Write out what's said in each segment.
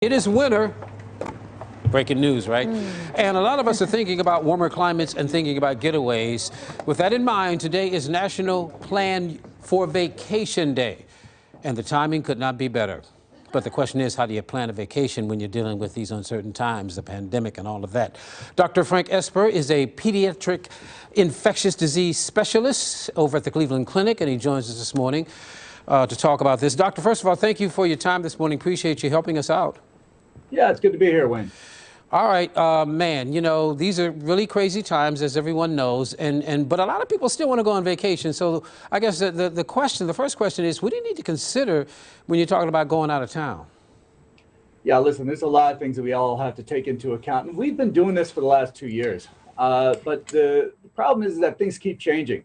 It is winter. Breaking news, right? And a lot of us are thinking about warmer climates and thinking about getaways. With that in mind, today is National Plan for Vacation Day. And the timing could not be better. But the question is, how do you plan a vacation when you're dealing with these uncertain times, the pandemic and all of that? Dr. Frank Esper is a pediatric infectious disease specialist over at the Cleveland Clinic, and he joins us this morning to talk about this. Doctor, first of all, thank you for your time this morning. Appreciate you helping us out. Yeah, it's good to be here, Wayne. All right, man, you know, these are really crazy times, as everyone knows, but a lot of people still want to go on vacation. So I guess the first question is, what do you need to consider when you're talking about going out of town? Yeah, listen, there's a lot of things that we all have to take into account. And we've been doing this for the last 2 years. But the problem is that things keep changing.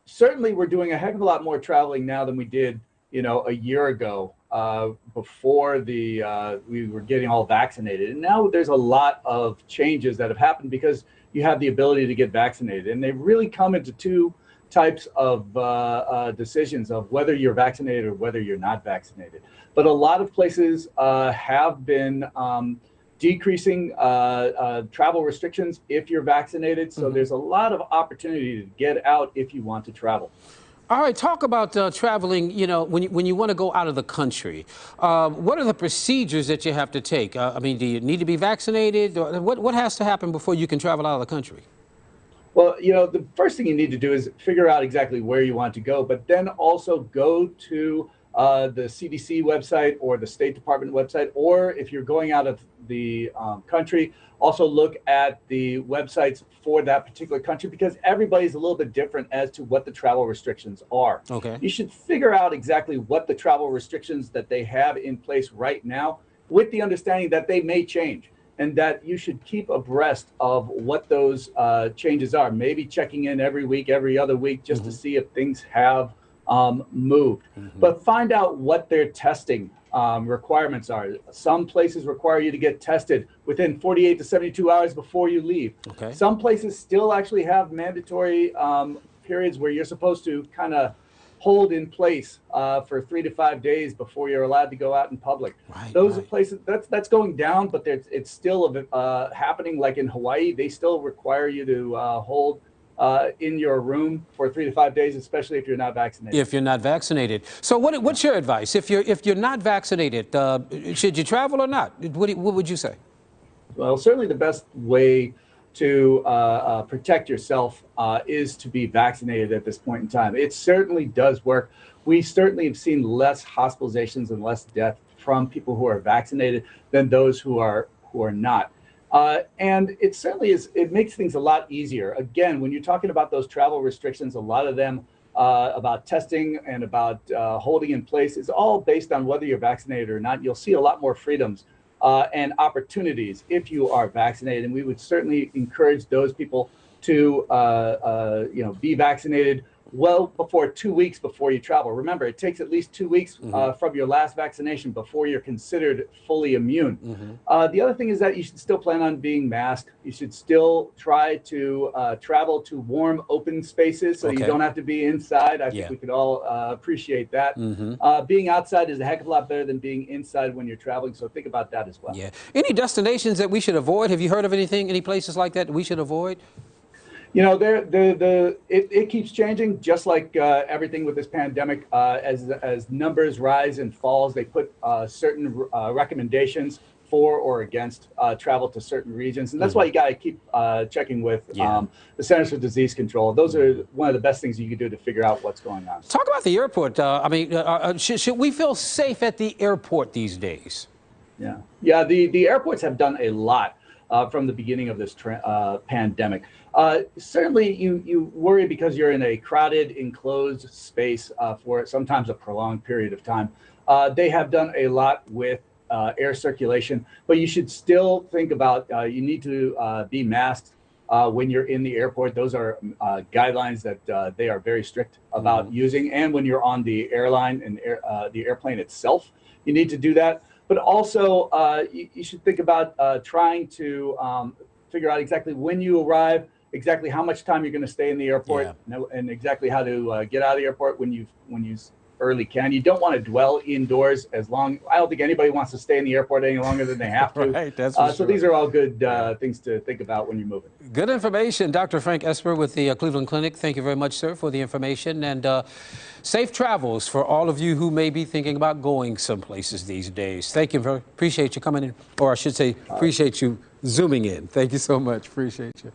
Certainly, we're doing a heck of a lot more traveling now than we did, a year ago before we were getting all vaccinated. And now there's a lot of changes that have happened because you have the ability to get vaccinated. And they've really come into two types of decisions of whether you're vaccinated or whether you're not vaccinated. But a lot of places have been decreasing travel restrictions if you're vaccinated. So there's a lot of opportunity to get out if you want to travel. All right, talk about traveling, when you want to go out of the country. What are the procedures that you have to take? I mean, do you need to be vaccinated? What has to happen before you can travel out of the country? Well, the first thing you need to do is figure out exactly where you want to go, but then also go to the CDC website or the State Department website, or if you're going out of the country, also look at the websites for that particular country because everybody's a little bit different as to what the travel restrictions are. Okay. You should figure out exactly what the travel restrictions that they have in place right now, with the understanding that they may change and that you should keep abreast of what those changes are. Maybe checking in every week, every other week, just to see if things have moved. But find out what their testing requirements are. Some places require you to get tested within 48 to 72 hours before you leave. Okay. Some places still actually have mandatory periods where you're supposed to kind of hold in place for 3 to 5 days before you're allowed to go out in public. Those are places that's going down, but it's still happening. Like in Hawaii, they still require you to hold in your room for 3 to 5 days, especially if you're not vaccinated. If you're not vaccinated. So what's your advice? If you're not vaccinated, should you travel or not? What would you say? Well, certainly the best way to protect yourself is to be vaccinated at this point in time. It certainly does work. We certainly have seen less hospitalizations and less death from people who are vaccinated than those who are not. And it certainly it makes things a lot easier. Again, when you're talking about those travel restrictions, a lot of them about testing and about holding in place is all based on whether you're vaccinated or not. You'll see a lot more freedoms and opportunities if you are vaccinated. And we would certainly encourage those people to be vaccinated well before 2 weeks before you travel. Remember, it takes at least 2 weeks from your last vaccination before you're considered fully immune. The other thing is that you should still plan on being masked. You should still try to travel to warm, open spaces so you don't have to be inside. I think we could all appreciate that. Being outside is a heck of a lot better than being inside when you're traveling, so think about that as well. Yeah. Any destinations that we should avoid? Have you heard of anything, any places like that we should avoid? It keeps changing, just like everything with this pandemic. As numbers rise and falls, they put certain recommendations for or against travel to certain regions, and that's why you got to keep checking with the Centers for Disease Control. Those are one of the best things you can do to figure out what's going on. Talk about the airport. Should we feel safe at the airport these days? Yeah. The airports have done a lot from the beginning of this pandemic. Certainly, you worry because you're in a crowded, enclosed space for sometimes a prolonged period of time. They have done a lot with air circulation, but you should still think about you need to be masked when you're in the airport. Those are guidelines that they are very strict about using. And when you're on the airline and the airplane itself, you need to do that. But also, you should think about trying to figure out exactly when you arrive, exactly how much time you're going to stay in the airport, and exactly how to get out of the airport when you early can. You don't want to dwell indoors as long. I don't think anybody wants to stay in the airport any longer than they have to. Right, that's for So sure. these are all good things to think about when you're moving. Good information. Dr. Frank Esper with the Cleveland Clinic. Thank you very much, sir, for the information. And safe travels for all of you who may be thinking about going some places these days. Thank you. Appreciate you coming in, or I should say, appreciate you zooming in. Thank you so much. Appreciate you.